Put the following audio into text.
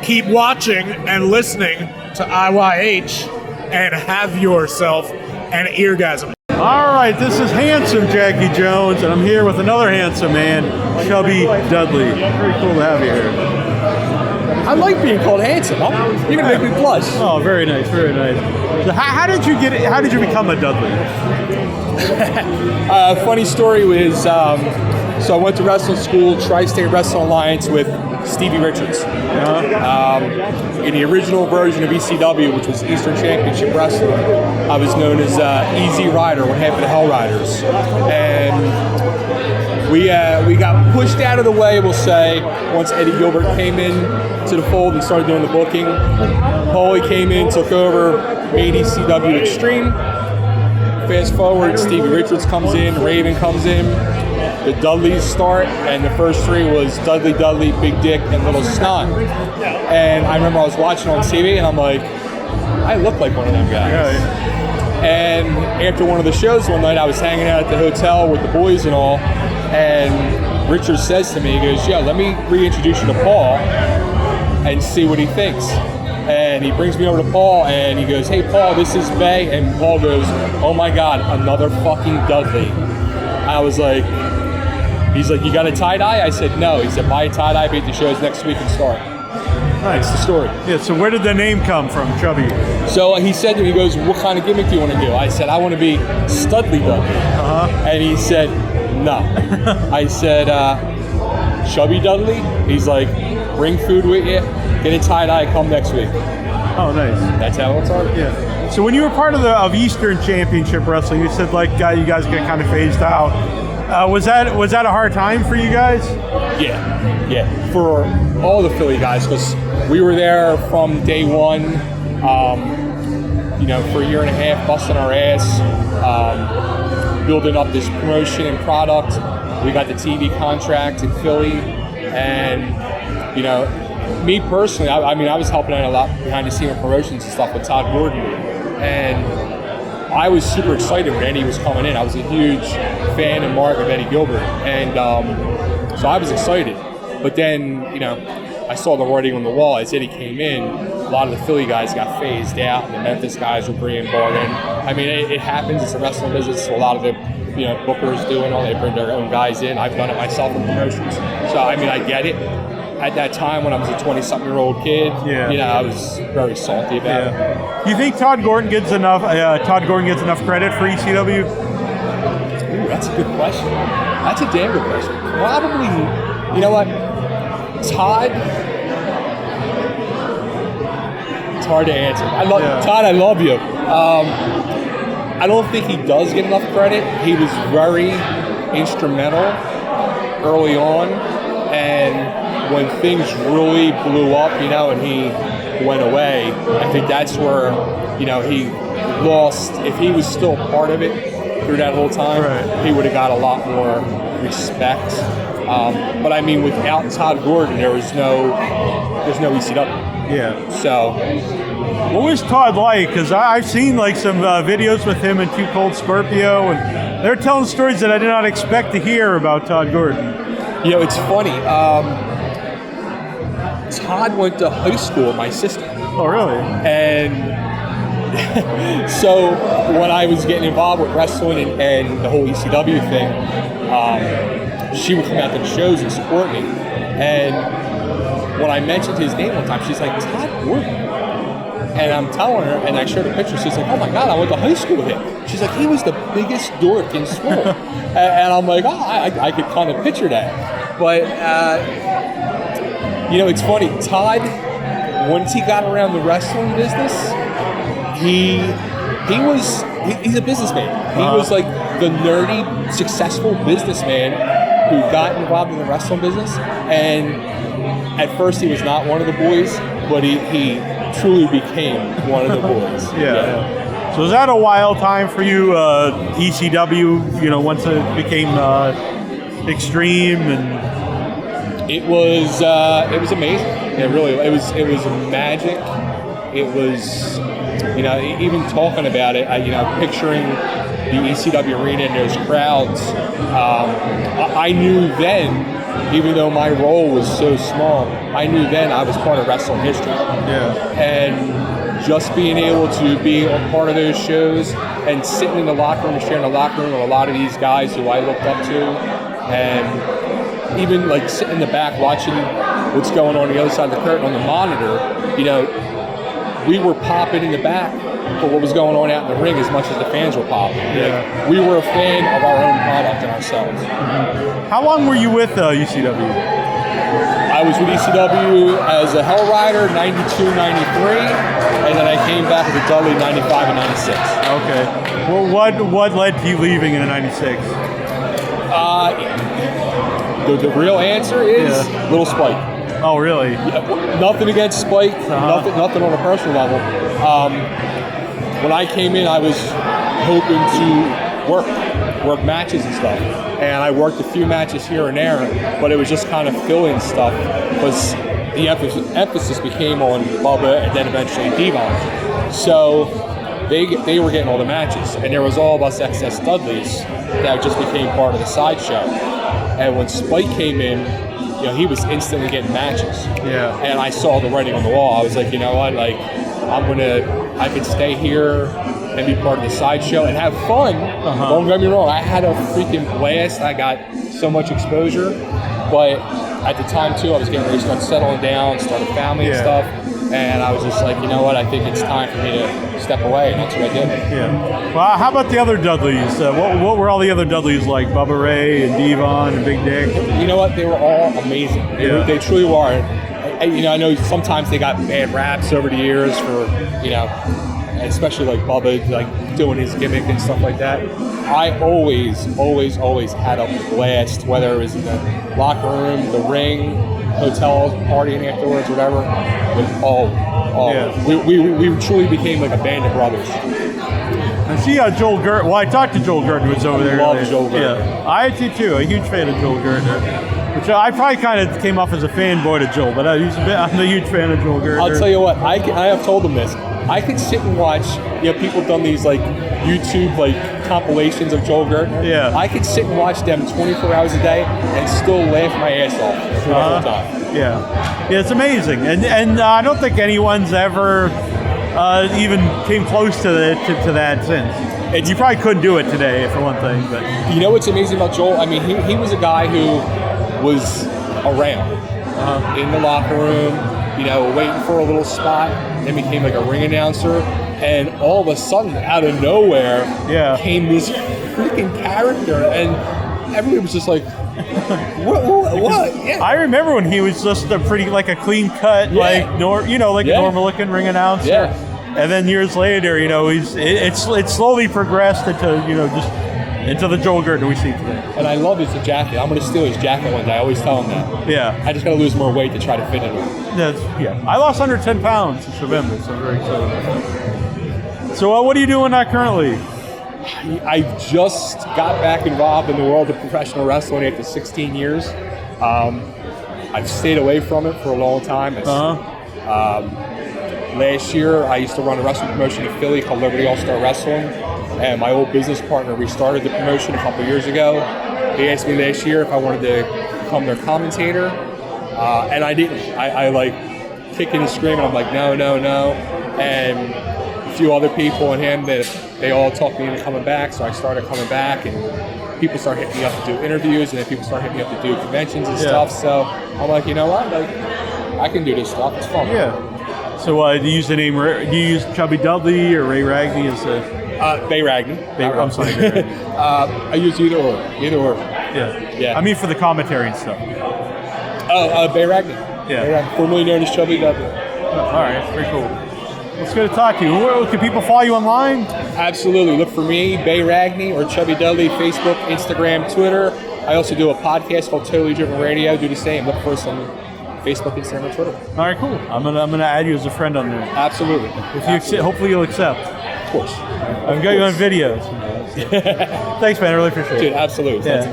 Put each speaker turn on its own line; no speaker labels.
keep watching and listening to IYH and have yourself an eargasm.
All right, this is handsome Jackie Jones, and I'm here with another handsome man, Chubby Dudley. Very cool to have you here.
I like being called handsome. You're gonna make me blush.
Oh, very nice, very nice. So how did you get it? How did you become a Dudley?
Funny story was, so I went to wrestling school, Tri-State Wrestling Alliance with Stevie Richards. In the original version of ECW, which was Eastern Championship Wrestling, I was known as Easy Rider, one half of the Hell Riders. And we got pushed out of the way, we'll say, once Eddie Gilbert came in to the fold and started doing the booking. Paulie came in, took over, made ECW Extreme. Fast forward, Stevie Richards comes in, Raven comes in, the Dudleys start, and the first three was Dudley, Big Dick, and Little Snot. And I remember I was watching on TV, and I'm like, I look like one of them guys.
Yeah.
And after one of the shows one night, I was hanging out at the hotel with the boys and all, and Richards says to me, he goes, "Yo, let me reintroduce you to Paul and see what he thinks." And he brings me over to Paul, and he goes, "Hey, Paul, this is Bay." And Paul goes, "Oh my God, another fucking Dudley." I was like, he's like, "You got a tie-dye?" I said, "No." He said, "Buy a tie-dye, beat the shows next week and start."
Nice.
That's the story.
Yeah, so where did the name come from, Chubby?
So he said to me, he goes, "What kind of gimmick do you want to do?" I said, "I want to be Studley Dudley." And he said, "No." I said, "Chubby Dudley?" He's like, "Bring food with you, get a tie-dye, come next week."
Oh, nice.
That's how it started.
Yeah. So when you were part of Eastern Championship Wrestling, you said like you guys get kind of phased out. Was that a hard time for you guys?
Yeah. For all the Philly guys, because we were there from day one. For a year and a half, busting our ass, building up this promotion and product. We got the TV contract in Philly, and me personally, I was helping out a lot behind the scenes promotions and stuff with Todd Gordon, and I was super excited when Eddie was coming in. I was a huge fan and mark of Eddie Gilbert, and so I was excited. But then, I saw the writing on the wall as Eddie came in. A lot of the Philly guys got phased out, and the Memphis guys were bringing brought in. I mean, it happens. It's a wrestling business. So a lot of the bookers do and all. They bring their own guys in. I've done it myself in promotions. So I get it. At that time, when I was a 20-something-year-old kid, I was very salty about it.
Do you think Todd Gordon gets enough credit for ECW?
Ooh, that's a good question. That's a damn good question. Probably, you know what? Todd, it's hard to answer. Todd, I love you. I don't think he does get enough credit. He was very instrumental early on, and when things really blew up, and he went away, I think that's where, he lost. If he was still part of it through that whole time, right, he would have got a lot more respect. But without Todd Gordon, there's no ECW.
Yeah.
So,
what was Todd like? Because I've seen some videos with him and Too Cold Scorpio, and they're telling stories that I did not expect to hear about Todd Gordon.
It's funny. Todd went to high school with my sister.
Oh, really?
And so when I was getting involved with wrestling and the whole ECW thing, she would come out to the shows and support me. And when I mentioned his name one time, she's like, "Todd Gordon." And I'm telling her, and I showed a picture. She's like, "Oh my God, I went to high school with him." She's like, "He was the biggest dork in school." And I'm like, I could kind of picture that. But, it's funny. Todd, once he got around the wrestling business, he's a businessman. He was like the nerdy, successful businessman who got involved in the wrestling business. And at first he was not one of the boys, but he truly became one of the boys.
Yeah. So was that a wild time for you, ECW, once it became Extreme? And
it was amazing. It was magic. It was, even talking about it, picturing the ECW arena and those crowds, I knew then even though my role was so small, I knew then I was part of wrestling history.
Yeah.
And just being able to be a part of those shows and sitting in the locker room and sharing the locker room with a lot of these guys who I looked up to, and even like sitting in the back watching what's going on the other side of the curtain on the monitor, you know, we were popping in the back for what was going on out in the ring as much as the fans were popping.
Yeah.
Like, we were a fan of our own product and ourselves.
Mm-hmm. How long were you with ECW?
I was with ECW as a Hell Rider, 92, 93, and then I came back with the Dudley, 95 and 96.
Okay. Well, what led to you leaving in '96?
The real answer is Little Spike.
Oh, really?
Yeah, nothing against Spike, nothing on a personal level. When I came in, I was hoping to work matches and stuff. And I worked a few matches here and there, but it was just kind of fill-in stuff because the emphasis became on Bubba and then eventually Devon. So they were getting all the matches, and there was all of us XS Dudleys that just became part of the sideshow. And when Spike came in, you know, he was instantly getting matches.
Yeah.
And I saw the writing on the wall. I was like, you know what, like, I could stay here and be part of the sideshow and have fun. Don't get me wrong, I had a freaking blast. I got so much exposure. But at the time, too, I was getting ready to start settling down, start a family and stuff. And I was just like, you know what, I think it's time for me to step away, and that's what I did.
Yeah. Well, how about the other Dudleys? What were all the other Dudleys like? Bubba Ray and Devon and Big Dick?
You know what, they were all amazing. They truly were. I know sometimes they got bad raps over the years for, you know, especially like Bubba, like doing his gimmick and stuff like that. I always had a blast, whether it was in the locker room, the ring, hotel, partying afterwards, whatever. With all. We truly became like a band of brothers.
I see Joel Gert. Well, I talked to Joel Gertner was over there.
I love Joel Gertner.
Yeah, I did too. A huge fan of Joel Gertner. Which I probably kind of came off as a fanboy to Joel, but I'm a huge fan of Joel Gertner.
I'll tell you what, I have told them this. I could sit and watch, you know, people have done these like YouTube like compilations of Joel Gertner.
Yeah.
I could sit and watch them 24 hours a day and still laugh my ass off the whole time.
Yeah, it's amazing, and I don't think anyone's ever even came close to that since. You probably couldn't do it today, for one thing. But
you know what's amazing about Joel? I mean, he was a guy who was around in the locker room, you know, waiting for a little spot, then became like a ring announcer, and all of a sudden, out of nowhere, came this freaking character, and everybody was just like, what? Yeah.
I remember when he was just a pretty, like a clean cut, like a normal looking ring announcer.
Yeah.
And then years later, you know, it's slowly progressed into, you know, just into the Joel Gertner we see today.
And I love his jacket. I'm going to steal his jacket one day. I always tell him that.
Yeah.
I just got to lose more weight to try to fit in.
I lost under 10 pounds since November, so I'm very excited about that. So what are you doing currently?
I just got back involved in the world of professional wrestling after 16 years. I've stayed away from it for a long time. Last year, I used to run a wrestling promotion in Philly called Liberty All-Star Wrestling, and my old business partner restarted the promotion a couple years ago. He asked me last year if I wanted to become their commentator, and I didn't. I like kicking and screaming. I'm like, no. And a few other and him, they all talked me into coming back, so I started coming back, and people started hitting me up to do interviews, and then people started hitting me up to do conventions and stuff. So I'm like, you know what? Like, I can do this stuff. It's fun.
Yeah. So do you use the name? Do you use Chubby Dudley or Ray Ragney as a?
Bay Ragney.
I'm sorry. Bay Ragney.
I use either or.
Yeah. I mean for the commentary and stuff.
Bay Ragney.
Yeah.
Bay Ragney, formerly known as Chubby Dudley.
All right, that's pretty cool. It's good to talk to you. Can people follow you online?
Absolutely. Look for me, Bay Ragney or Chubby Dudley, Facebook, Instagram, Twitter. I also do a podcast called Totally Driven Radio. Do the same. Look for us on Facebook, Instagram, and Twitter.
All right, cool. I'm gonna add you as a friend on there.
Absolutely.
Hopefully you'll accept.
Of course.
I've got you on videos. Thanks, man. I really appreciate it.
Dude, absolutely.
Yeah.